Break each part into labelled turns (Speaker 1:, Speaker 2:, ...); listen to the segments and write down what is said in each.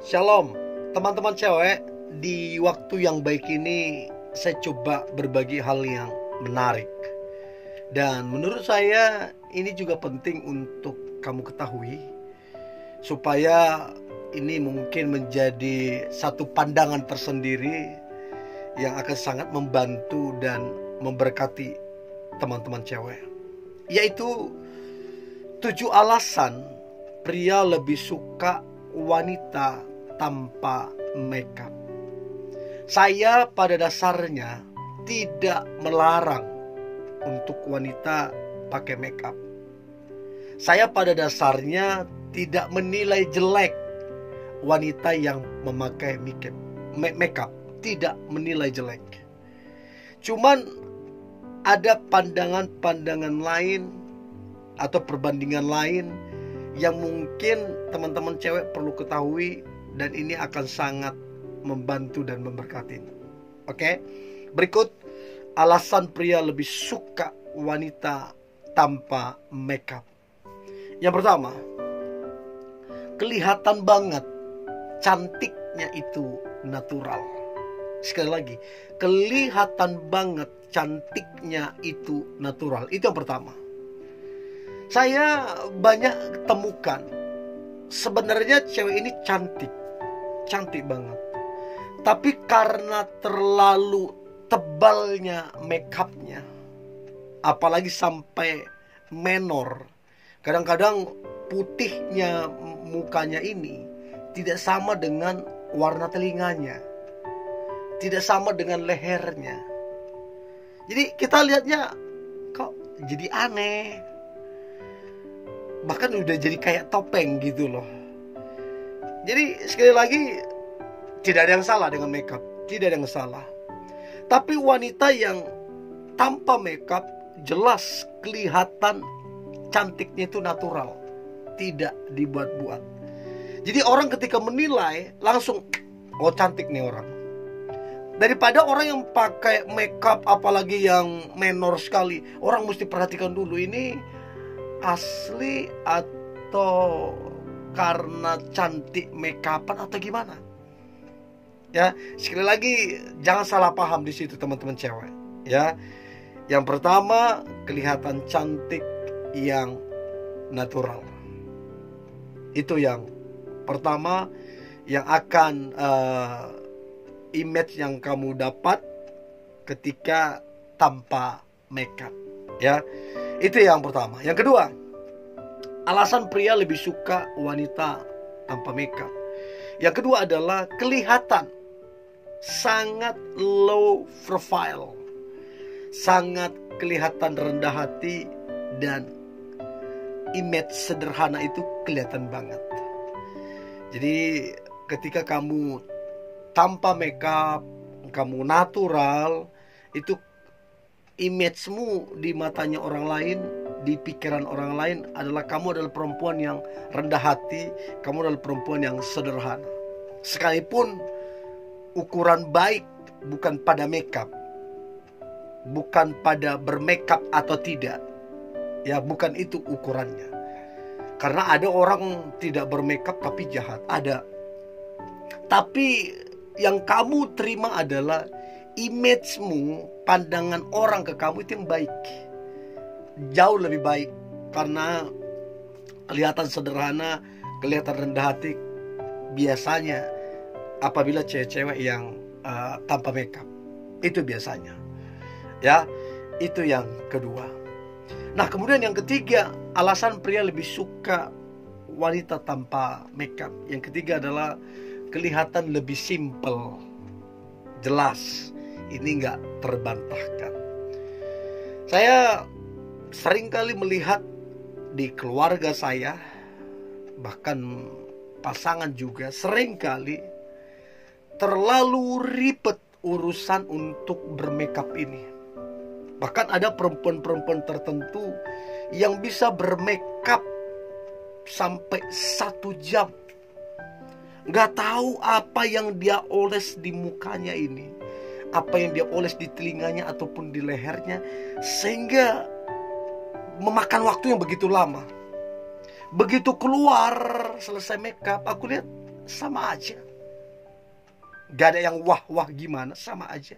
Speaker 1: Shalom, teman-teman cewek. Di waktu yang baik ini saya coba berbagi hal yang menarik. Dan menurut saya ini juga penting untuk kamu ketahui, supaya ini mungkin menjadi satu pandangan tersendiri yang akan sangat membantu dan memberkati teman-teman cewek. Yaitu 7 alasan pria lebih suka wanita tanpa makeup. Saya pada dasarnya tidak melarang untuk wanita pakai makeup. Saya pada dasarnya tidak menilai jelek wanita yang memakai makeup. Tidak menilai jelek. Cuman ada pandangan-pandangan lain atau perbandingan lain yang mungkin teman-teman cewek perlu ketahui, dan ini akan sangat membantu dan memberkati. Oke? Berikut alasan pria lebih suka wanita tanpa makeup. Yang pertama, kelihatan banget cantiknya itu natural. Sekali lagi, kelihatan banget cantiknya itu natural. Itu yang pertama. Saya banyak temukan sebenarnya cewek ini cantik banget. Tapi karena terlalu tebalnya makeupnya, apalagi sampai menor, kadang-kadang putihnya mukanya ini tidak sama dengan warna telinganya, tidak sama dengan lehernya. Jadi kita lihatnya kok jadi aneh. Bahkan udah jadi kayak topeng gitu loh. Jadi sekali lagi, tidak ada yang salah dengan makeup, tidak ada yang salah. Tapi wanita yang tanpa makeup jelas kelihatan cantiknya itu natural, tidak dibuat-buat. Jadi orang ketika menilai langsung, oh cantik nih orang. Daripada orang yang pakai makeup, apalagi yang menor sekali, orang mesti perhatikan dulu ini asli atau karena cantik makeupan atau gimana. Ya, sekali lagi jangan salah paham di situ teman-teman cewek. Ya, yang pertama kelihatan cantik yang natural. Itu yang pertama yang akan image yang kamu dapat ketika tanpa makeup. Ya. Itu yang pertama. Yang kedua, alasan pria lebih suka wanita tanpa makeup. Yang kedua adalah kelihatan sangat low profile, sangat kelihatan rendah hati, dan image sederhana itu kelihatan banget. Jadi ketika kamu tanpa makeup, kamu natural, itu image-mu di matanya orang lain, di pikiran orang lain adalah kamu adalah perempuan yang rendah hati, kamu adalah perempuan yang sederhana. Sekalipun ukuran baik bukan pada makeup, bukan pada bermakeup atau tidak. Ya, bukan itu ukurannya. Karena ada orang tidak bermakeup tapi jahat, ada. Tapi yang kamu terima adalah image-mu, pandangan orang ke kamu itu yang baik, jauh lebih baik. Karena kelihatan sederhana, kelihatan rendah hati biasanya apabila cewek-cewek yang tanpa makeup. Itu biasanya. Ya, itu yang kedua. Nah, kemudian yang ketiga, alasan pria lebih suka wanita tanpa makeup. Yang ketiga adalah kelihatan lebih simple, jelas. Ini gak terbantahkan. Saya sering kali melihat di keluarga saya, bahkan pasangan juga sering kali terlalu ribet urusan untuk bermakeup ini. Bahkan ada perempuan-perempuan tertentu yang bisa bermakeup sampai 1 jam. Gak tahu apa yang dia oles di mukanya ini, apa yang dia oles di telinganya ataupun di lehernya, sehingga memakan waktu yang begitu lama. Begitu keluar selesai makeup, aku lihat sama aja. Gak ada yang wah-wah gimana, sama aja.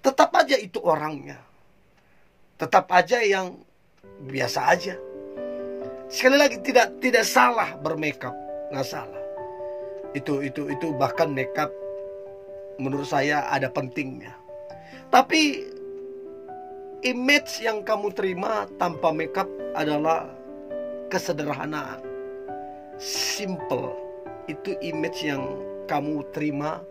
Speaker 1: Tetap aja itu orangnya. Tetap aja yang biasa aja. Sekali lagi tidak salah bermakeup, nggak salah. Itu bahkan makeup menurut saya ada pentingnya. Tapi image yang kamu terima tanpa makeup adalah kesederhanaan. Simple. Itu image yang kamu terima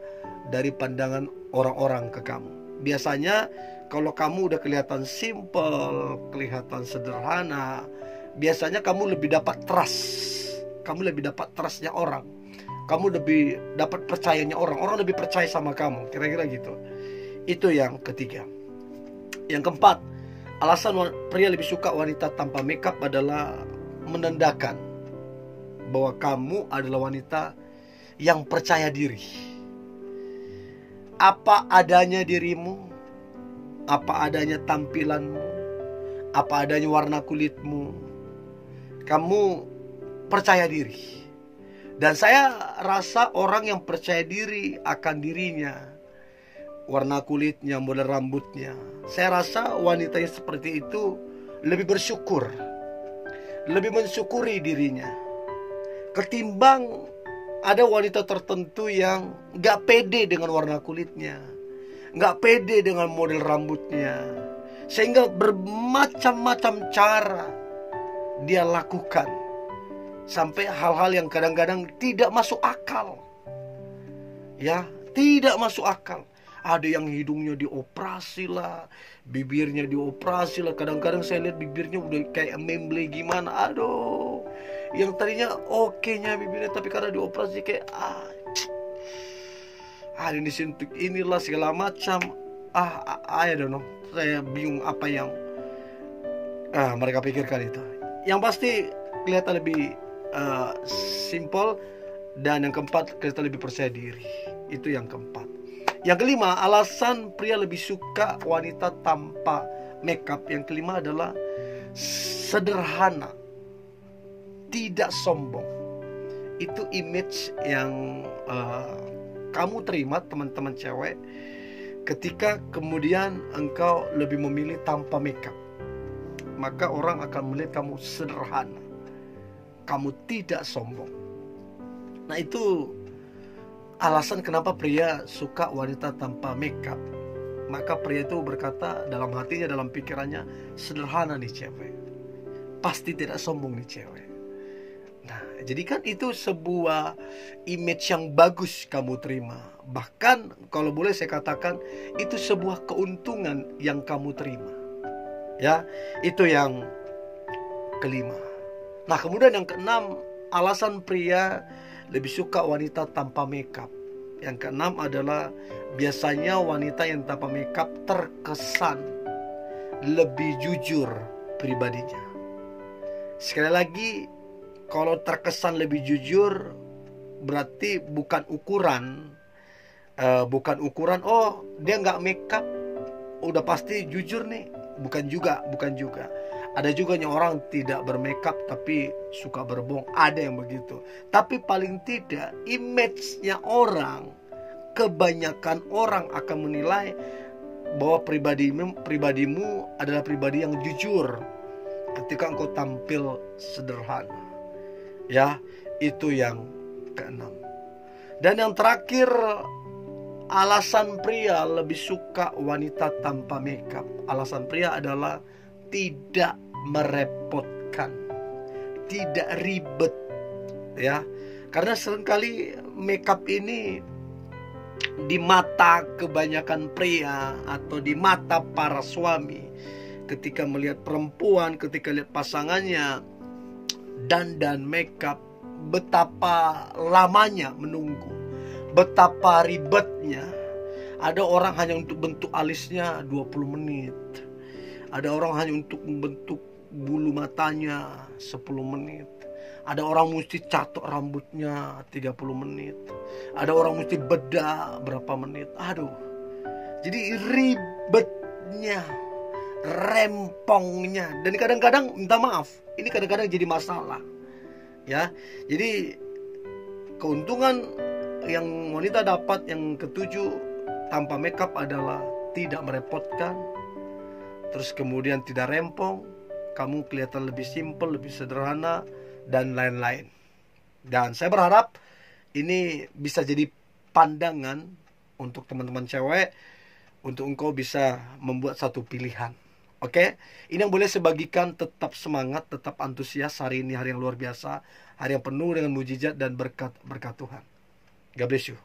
Speaker 1: dari pandangan orang-orang ke kamu. Biasanya kalau kamu udah kelihatan simple, kelihatan sederhana, biasanya kamu lebih dapat trust. Kamu lebih dapat trustnya orang. Kamu lebih dapat percayanya orang. Orang lebih percaya sama kamu. Kira-kira gitu. Itu yang ketiga. Yang keempat, alasan pria lebih suka wanita tanpa makeup adalah menandakan bahwa kamu adalah wanita yang percaya diri. Apa adanya dirimu, apa adanya tampilanmu, apa adanya warna kulitmu, kamu percaya diri. Dan saya rasa orang yang percaya diri akan dirinya, warna kulitnya, model rambutnya, saya rasa wanita yang seperti itu lebih bersyukur, lebih mensyukuri dirinya, ketimbang ada wanita tertentu yang gak pede dengan warna kulitnya, gak pede dengan model rambutnya, sehingga bermacam-macam cara dia lakukan, sampai hal-hal yang kadang-kadang tidak masuk akal. Ya, tidak masuk akal. Ada yang hidungnya dioperasi lah, bibirnya dioperasi lah. Kadang-kadang saya lihat bibirnya udah kayak memble gimana. Aduh, yang tadinya oke-nya bibirnya, tapi karena dioperasi kayak ada disuntik inilah segala macam. I don't know. Saya bingung apa yang mereka pikirkan itu. Yang pasti kelihatan lebih simple. Dan yang keempat, kelihatan lebih percaya diri. Itu yang keempat. Yang kelima, alasan pria lebih suka wanita tanpa makeup. Yang kelima adalah sederhana, tidak sombong. Itu image yang kamu terima, teman-teman cewek, ketika kemudian engkau lebih memilih tanpa makeup. Maka orang akan melihat kamu sederhana, kamu tidak sombong. Nah, itu alasan kenapa pria suka wanita tanpa makeup. Maka pria itu berkata dalam hatinya, dalam pikirannya, sederhana nih cewek, pasti tidak sombong nih cewek. Nah, jadi kan itu sebuah image yang bagus kamu terima. Bahkan kalau boleh saya katakan, itu sebuah keuntungan yang kamu terima. Ya, itu yang kelima. Nah, kemudian yang keenam, alasan pria lebih suka wanita tanpa makeup. Yang keenam adalah biasanya wanita yang tanpa makeup terkesan lebih jujur pribadinya. Sekali lagi, kalau terkesan lebih jujur berarti bukan ukuran oh dia nggak makeup udah pasti jujur nih. Bukan juga. Ada juga yang orang tidak bermakeup tapi suka berbohong, ada yang begitu. Tapi paling tidak image-nya orang, kebanyakan orang akan menilai bahwa pribadimu adalah pribadi yang jujur ketika engkau tampil sederhana. Ya, itu yang keenam. Dan yang terakhir, alasan pria lebih suka wanita tanpa makeup. Alasan pria adalah tidak merepotkan, tidak ribet, ya. Karena seringkali makeup ini di mata kebanyakan pria atau di mata para suami, ketika melihat perempuan, ketika lihat pasangannya dandan makeup, betapa lamanya menunggu, betapa ribetnya. Ada orang hanya untuk bentuk alisnya 20 menit. Ada orang hanya untuk membentuk bulu matanya 10 menit. Ada orang mesti catok rambutnya 30 menit. Ada orang mesti bedah berapa menit. Aduh. Jadi ribetnya, rempongnya. Dan kadang-kadang minta maaf, ini kadang-kadang jadi masalah. Ya. Jadi keuntungan yang wanita dapat yang ketujuh tanpa makeup adalah tidak merepotkan, terus kemudian tidak rempong, kamu kelihatan lebih simpel, lebih sederhana, dan lain-lain. Dan saya berharap ini bisa jadi pandangan untuk teman-teman cewek, untuk engkau bisa membuat satu pilihan. Oke, ini yang boleh saya bagikan. Tetap semangat, tetap antusias. Hari ini hari yang luar biasa, hari yang penuh dengan mujizat dan berkat Tuhan. God bless you.